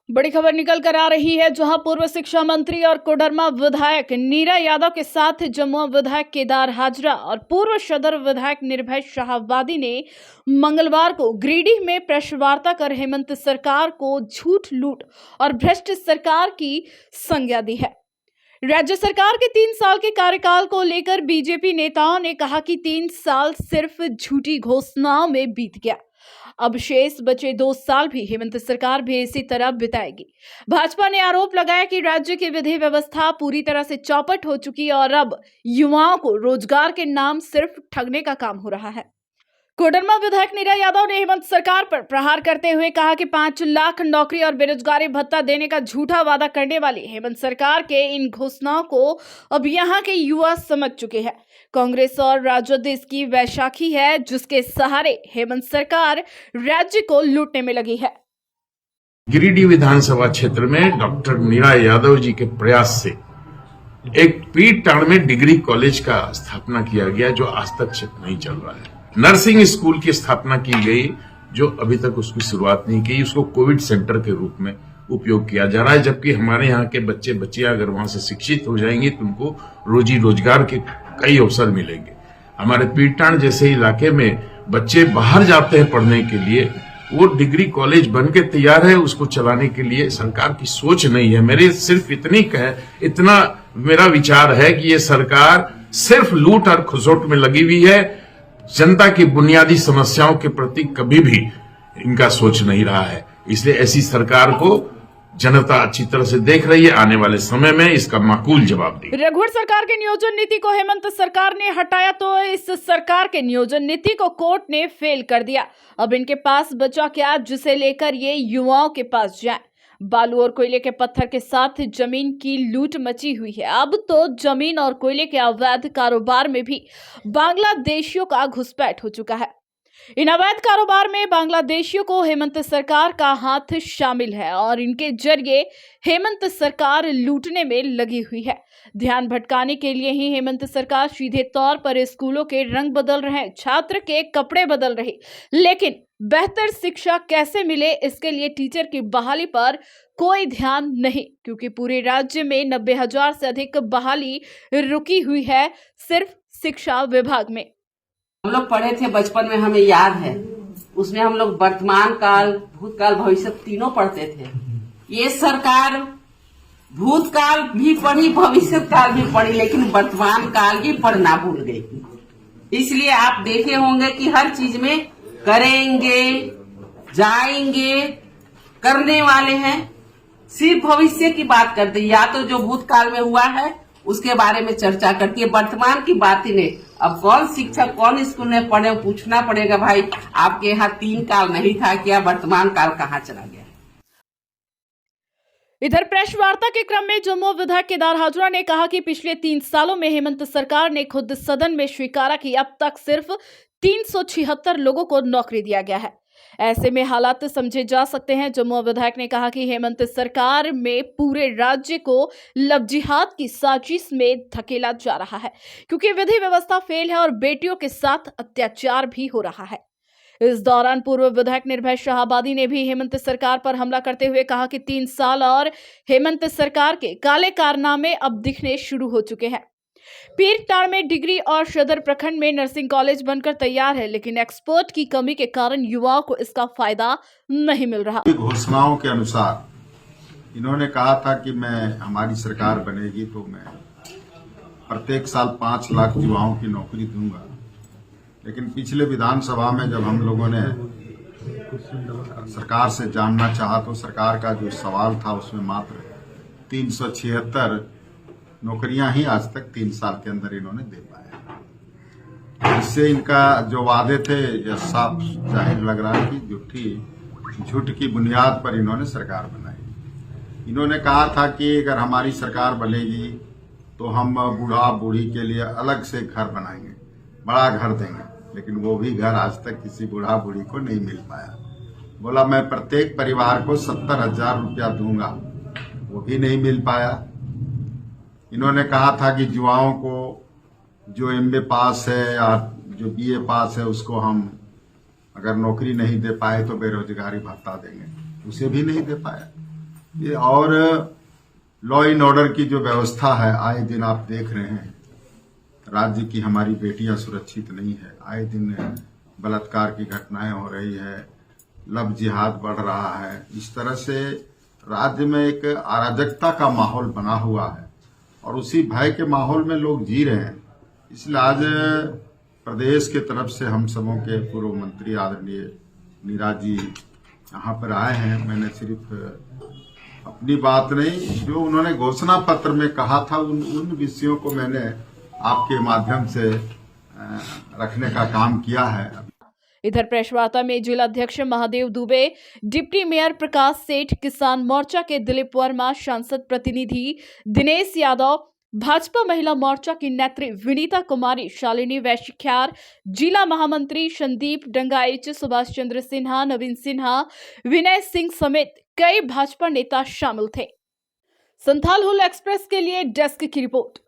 बड़ी खबर निकल कर आ रही है, जहां पूर्व शिक्षा मंत्री और कोडरमा विधायक नीरा यादव के साथ जमुआ विधायक केदार हाजरा और पूर्व सदर विधायक निर्भय शाहाबादी ने मंगलवार को गिरिडीह में प्रेस वार्ता कर हेमंत सरकार को झूठ, लूट और भ्रष्ट सरकार की संज्ञा दी है। राज्य सरकार के 3 साल के कार्यकाल को लेकर बीजेपी नेताओं ने कहा कि 3 साल सिर्फ झूठी घोषणाओं में बीत गया। अब शेष बचे 2 साल भी हेमंत सरकार भी इसी तरह बिताएगी। भाजपा ने आरोप लगाया कि राज्य की विधि व्यवस्था पूरी तरह से चौपट हो चुकी है और अब युवाओं को रोजगार के नाम सिर्फ ठगने का काम हो रहा है। कोडरमा विधायक नीरा यादव ने हेमंत सरकार पर प्रहार करते हुए कहा कि 5 लाख नौकरी और बेरोजगारी भत्ता देने का झूठा वादा करने वाली हेमंत सरकार के इन घोषणाओं को अब यहाँ के युवा समझ चुके हैं। कांग्रेस और राजद इसकी वैशाखी है, जिसके सहारे हेमंत सरकार राज्य को लूटने में लगी है। गिरिडीह विधानसभा क्षेत्र में डॉक्टर नीरा यादव जी के प्रयास से एक पीरटांड में डिग्री कॉलेज का स्थापना किया गया, जो आज तक नहीं चल रहा है। नर्सिंग स्कूल की स्थापना की गई, जो अभी तक उसकी शुरुआत नहीं की। उसको कोविड सेंटर के रूप में उपयोग किया जा रहा है, जबकि हमारे यहाँ के बच्चे बच्चियां अगर वहां से शिक्षित हो जाएंगे तो उनको रोजी रोजगार के कई अवसर मिलेंगे। हमारे पीरटांड जैसे इलाके में बच्चे बाहर जाते हैं पढ़ने के लिए, वो डिग्री कॉलेज बन के तैयार है, उसको चलाने के लिए सरकार की सोच नहीं है। मेरे सिर्फ इतना मेरा विचार है कि ये सरकार सिर्फ लूट और खुसोट में लगी हुई है। जनता की बुनियादी समस्याओं के प्रति कभी भी इनका सोच नहीं रहा है। इसलिए ऐसी सरकार को जनता अच्छी तरह से देख रही है। आने वाले समय में इसका माकूल जवाब देगी। रघुवर सरकार के नियोजन नीति को हेमंत सरकार ने हटाया तो इस सरकार के नियोजन नीति को कोर्ट ने फेल कर दिया। अब इनके पास बचा क्या जिसे लेकर ये युवाओं के पास जाए। बालू और कोयले के पत्थर के साथ जमीन की लूट मची हुई है। अब तो जमीन और कोयले के अवैध कारोबार में भी बांग्लादेशियों का घुसपैठ हो चुका है। इन अवैध कारोबार में बांग्लादेशियों को हेमंत सरकार का हाथ शामिल है और इनके जरिए हेमंत सरकार लूटने में लगी हुई है। ध्यान भटकाने के लिए ही हेमंत सरकार सीधे तौर पर स्कूलों के रंग बदल रहे हैं, छात्र के कपड़े बदल रहे, लेकिन बेहतर शिक्षा कैसे मिले इसके लिए टीचर की बहाली पर कोई ध्यान नहीं, क्योंकि पूरे राज्य में 90,000 से अधिक बहाली रुकी हुई है सिर्फ शिक्षा विभाग में। हम लोग पढ़े थे बचपन में, हमें याद है, उसमें हम लोग वर्तमान काल, भूतकाल, भविष्य तीनों पढ़ते थे। ये सरकार भूतकाल भी पढ़ी, भविष्य काल भी पढ़ी, लेकिन वर्तमान काल ही पढ़ना भूल गई। इसलिए आप देखे होंगे कि हर चीज में करेंगे, जाएंगे, करने वाले हैं, सिर्फ भविष्य की बात करते, या तो जो भूतकाल में हुआ है उसके बारे में चर्चा करती है, वर्तमान की बात ही नहीं। अब कौन शिक्षक, कौन स्कूल में पढ़े, पूछना पड़ेगा, भाई आपके यहाँ 3 काल नहीं था क्या, वर्तमान काल कहाँ चला गया। इधर प्रेस वार्ता के क्रम में जमुआ विधायक केदार हाजरा ने कहा कि पिछले 3 सालों में हेमंत सरकार ने खुद सदन में स्वीकारा कि अब तक सिर्फ 376 लोगों को नौकरी दिया गया है। ऐसे में हालात समझे जा सकते हैं। जमुआ विधायक ने कहा कि हेमंत सरकार में पूरे राज्य को लव जिहाद की साजिश में धकेला जा रहा है, क्योंकि विधि व्यवस्था फेल है और बेटियों के साथ अत्याचार भी हो रहा है। इस दौरान पूर्व विधायक निर्भय शाहाबादी ने भी हेमंत सरकार पर हमला करते हुए कहा कि 3 साल और हेमंत सरकार के काले कारनामे अब दिखने शुरू हो चुके हैं। पीरटांड में डिग्री और सदर प्रखंड में नर्सिंग कॉलेज बनकर तैयार है, लेकिन एक्सपर्ट की कमी के कारण युवाओं को इसका फायदा नहीं मिल रहा। घोषणाओं के अनुसार इन्होंने कहा था कि हमारी सरकार बनेगी तो मैं प्रत्येक साल 5 लाख युवाओं की नौकरी दूंगा, लेकिन पिछले विधानसभा में जब हम लोगों ने सरकार से जानना चाहा तो सरकार का जो सवाल था उसमें मात्र 376 नौकरियां ही आज तक 3 साल के अंदर इन्होंने दे पाया। इससे इनका जो वादे थे यह साफ जाहिर लग रहा है कि झूठ की बुनियाद पर इन्होंने सरकार बनाई। इन्होंने कहा था कि अगर हमारी सरकार बनेगी तो हम बूढ़ा बूढ़ी के लिए अलग से घर बनाएंगे, बड़ा घर देंगे, लेकिन वो भी घर आज तक किसी बूढ़ा बूढ़ी को नहीं मिल पाया। बोला मैं प्रत्येक परिवार को 70,000 रुपया दूंगा, वो भी नहीं मिल पाया। इन्होंने कहा था कि युवाओं को जो MA पास है या जो BA पास है उसको हम अगर नौकरी नहीं दे पाए तो बेरोजगारी भत्ता देंगे, उसे भी नहीं दे पाया। ये और लॉ इन ऑर्डर की जो व्यवस्था है, आए दिन आप देख रहे हैं राज्य की हमारी बेटियां सुरक्षित नहीं है। आए दिन बलात्कार की घटनाएं हो रही है, लव जिहाद बढ़ रहा है। इस तरह से राज्य में एक अराजकता का माहौल बना हुआ है और उसी भय के माहौल में लोग जी रहे हैं। इसलिए आज प्रदेश के तरफ से हम सबों के पूर्व मंत्री आदरणीय नीरा जी यहाँ पर आए हैं। मैंने सिर्फ अपनी बात नहीं, जो उन्होंने घोषणा पत्र में कहा था उन विषयों को मैंने आपके माध्यम से रखने का काम किया है। इधर प्रेस वार्ता में जिला अध्यक्ष महादेव दुबे, डिप्टी मेयर प्रकाश सेठ, किसान मोर्चा के दिलीप वर्मा, सांसद प्रतिनिधि दिनेश यादव, भाजपा महिला मोर्चा की नेत्री विनीता कुमारी, शालिनी वैश्यख्यार, जिला महामंत्री संदीप डंगाइच, सुभाष चंद्र सिन्हा, नवीन सिन्हा, विनय सिंह समेत कई भाजपा नेता शामिल थे। संथाल हुल एक्सप्रेस के लिए डेस्क की रिपोर्ट।